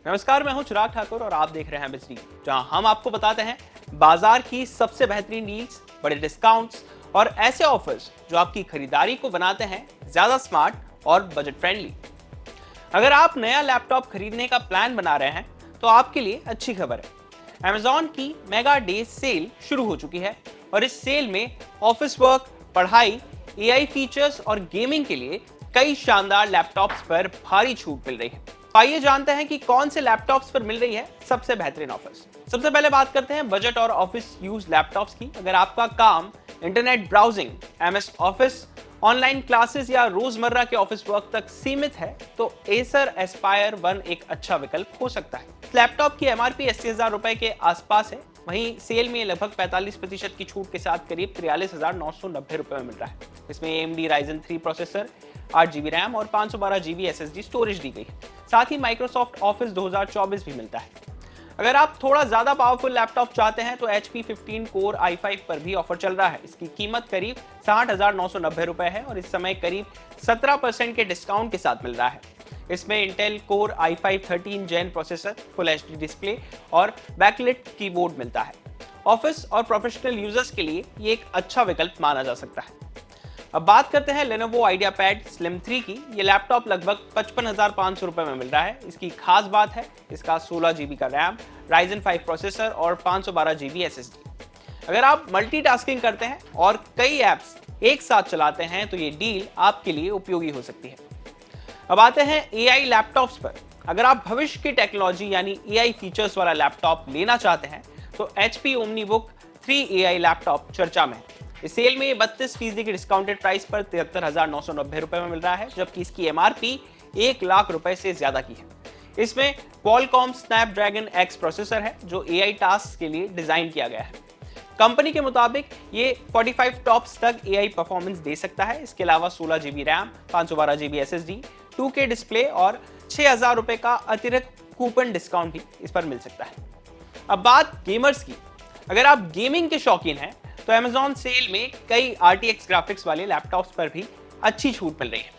नमस्कार, मैं हूं चिराग ठाकुर और आप देख रहे हैं बिजली, जहां हम आपको बताते हैं बाजार की सबसे बेहतरीन डील्स, बड़े डिस्काउंट्स और ऐसे ऑफर्स जो आपकी खरीदारी को बनाते हैं ज्यादा स्मार्ट और बजट फ्रेंडली। अगर आप नया लैपटॉप खरीदने का प्लान बना रहे हैं तो आपके लिए अच्छी खबर है। Amazon की मेगा डे सेल शुरू हो चुकी है और इस सेल में ऑफिस वर्क, पढ़ाई, AI फीचर्स और गेमिंग के लिए कई शानदार लैपटॉप्स पर भारी छूट मिल रही है। आइए जानते हैं कि कौन से लैपटॉप्स पर मिल रही है सबसे बेहतरीन ऑफर्स। सबसे पहले बात करते हैं बजट और ऑफिस यूज लैपटॉप्स की। अगर आपका काम internet browsing, MS office, online classes या रोजमर्रा के ऑफिस वर्क तक सीमित है तो Acer Aspire 1 एक अच्छा विकल्प हो सकता है। लैपटॉप की MRP 80,000 रुपए के आसपास है, वहीं सेल में लगभग 45% की छूट के साथ करीब 43,990 रुपए में मिल रहा है। इसमें AMD Ryzen 3 processor, 8GB RAM और 512GB SSD स्टोरेज दी गई है। साथ ही Microsoft Office 2024 भी मिलता है। अगर आप थोड़ा ज्यादा पावरफुल लैपटॉप चाहते हैं तो HP 15 Core i5 पर भी ऑफर चल रहा है। इसकी कीमत करीब 60,990 रुपए है और इस समय करीब 17% के डिस्काउंट के साथ मिल रहा है। इसमें Intel Core i5 13 Gen processor, full HD display और बैकलिट कीबोर्ड मिलता है। ऑफिस और प्रोफेशनल यूजर्स के लिए ये एक अच्छा विकल्प माना जा सकता है। अब बात करते हैं Lenovo IdeaPad Slim 3 की। ये लैपटॉप लगभग 55,500 रुपए में मिल रहा है। इसकी खास बात है इसका 16GB का रैम, Ryzen 5 प्रोसेसर और 512GB SSD। अगर आप मल्टीटास्किंग करते हैं और कई ऐप्स एक साथ चलाते हैं तो ये डील आपके लिए उपयोगी हो सकती है। अब आते हैं AI लैपटॉप्स पर। अगर आप भविष्य की टेक्नोलॉजी यानी AI फीचर्स वाला लैपटॉप लेना चाहते हैं तो HP OmniBook 3 AI लैपटॉप चर्चा में है। इस सेल में 32% की डिस्काउंटेड प्राइस पर 73,990 रुपए में मिल रहा है, जबकि इसकी MRP 1 लाख रुपए से ज्यादा की है। इसमें Qualcomm Snapdragon X प्रोसेसर है जो AI टास्क के लिए डिजाइन किया गया है। कंपनी के मुताबिक ये 45 टॉप्स तक AI परफॉर्मेंस दे सकता है। इसके अलावा 16GB RAM, 512GB SSD, 2K display और 6,000 रुपए का अतिरिक्त कूपन डिस्काउंट भी इस पर मिल सकता है। अब बात गेमर्स की। अगर आप गेमिंग के शौकीन हैं तो Amazon सेल में कई RTX ग्राफिक्स वाले लैपटॉप्स पर भी अच्छी छूट मिल रही है।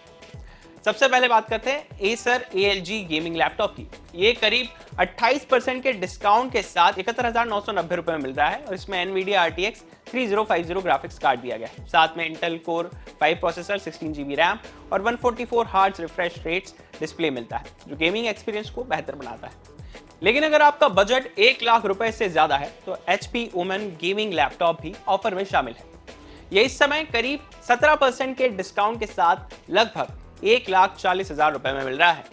सबसे पहले बात करते हैं Acer ALG गेमिंग लैपटॉप की। ये करीब 28% के डिस्काउंट के साथ 71,990 रुपए में मिल रहा है और इसमें NVIDIA RTX 3050 ग्राफिक्स कार्ड दिया गया है। साथ में Intel Core 5 processor, 16GB RAM और 144 हर्ट्ज रिफ्रेश रेट्स डिस्प्ले मिलता है जो गेमिंग एक्सपीरियंस को बेहतर बनाता है। लेकिन अगर आपका बजट 1 लाख रुपए से ज्यादा है तो HP Omen गेमिंग लैपटॉप भी ऑफर में शामिल है। ये इस समय करीब 17% के डिस्काउंट के साथ लगभग 1,40,000 रुपए में मिल रहा है।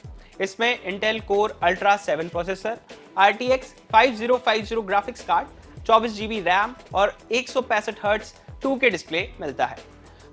इसमें Intel Core Ultra 7 processor, RTX 5050 graphics card, 24GB RAM और 165 हर्ट्ज 2K डिस्प्ले मिलता है।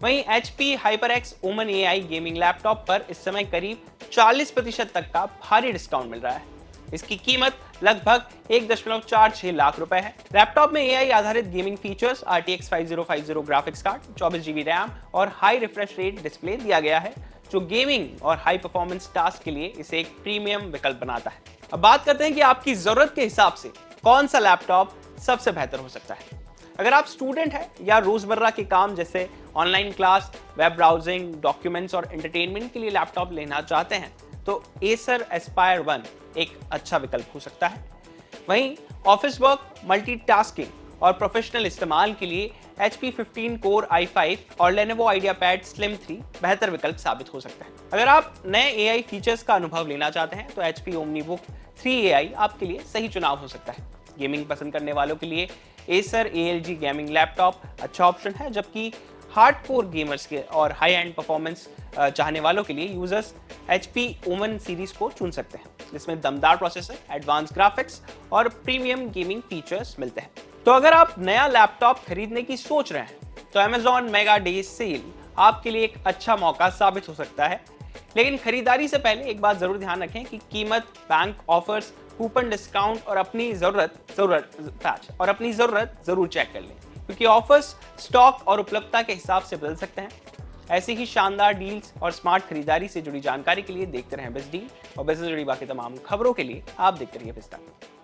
वहीं HP HyperX Omen AI gaming laptop पर इस समय करीब 40% तक का भारी डिस्काउंट मिल रहा है। इसकी कीमत लगभग 1.46 लाख रुपए है। लैपटॉप में AI आधारित gaming features, RTX 5050 graphics card, 24GB RAM और हाई रिफ्रेश रेट डिस्प्ले दिया गया है जो गेमिंग और हाई परफॉर्मेंस टास्क के लिए इसे एक प्रीमियम विकल्प बनाता है। अब बात करते हैं कि आपकी जरूरत के हिसाब से कौन सा लैपटॉप सबसे बेहतर हो सकता है। अगर आप स्टूडेंट हैं या रोजमर्रा के काम जैसे online class, web browsing, documents और एंटरटेनमेंट के लिए लैपटॉप लेना चाहते हैं तो Acer Aspire 1 एक अच्छा विकल्प हो सकता है। वहीं ऑफिस वर्क, मल्टीटास्किंग और प्रोफेशनल इस्तेमाल के लिए HP 15 Core i5 और Lenovo IdeaPad Slim 3 बेहतर विकल्प साबित हो सकता है। अगर आप नए AI फीचर्स का अनुभव लेना चाहते हैं तो HP OmniBook 3 AI आपके लिए सही चुनाव हो सकता है। गेमिंग पसंद करने वालों के लिए Acer ALG गेमिंग लैपटॉप अच्छा ऑप्शन है, जबकि हार्डकोर गेमर्स के और हाई एंड परफॉर्मेंस चाहने वालों के लिए यूजर्स HP Omen सीरीज को चुन सकते हैं, जिसमें दमदार प्रोसेसर, एडवांस ग्राफिक्स और प्रीमियम गेमिंग फीचर्स मिलते हैं। तो अगर आप नया लैपटॉप खरीदने की सोच रहे हैं तो Amazon मेगा डे सेल आपके लिए एक अच्छा मौका साबित हो सकता है। लेकिन खरीदारी से पहले एक बात जरूर ध्यान रखें कि कीमत, बैंक ऑफर्स, कूपन डिस्काउंट और अपनी जरूरत जरूर चेक कर लें, क्योंकि ऑफर्स स्टॉक और उपलब्धता के हिसाब से बदल सकते हैं। ऐसी ही शानदार डील्स और स्मार्ट खरीदारी से जुड़ी जानकारी के लिए देखते रहें बिजडील, और बिजनेस से जुड़ी बाकी तमाम खबरों के लिए आप देखते रहिए बिजडील।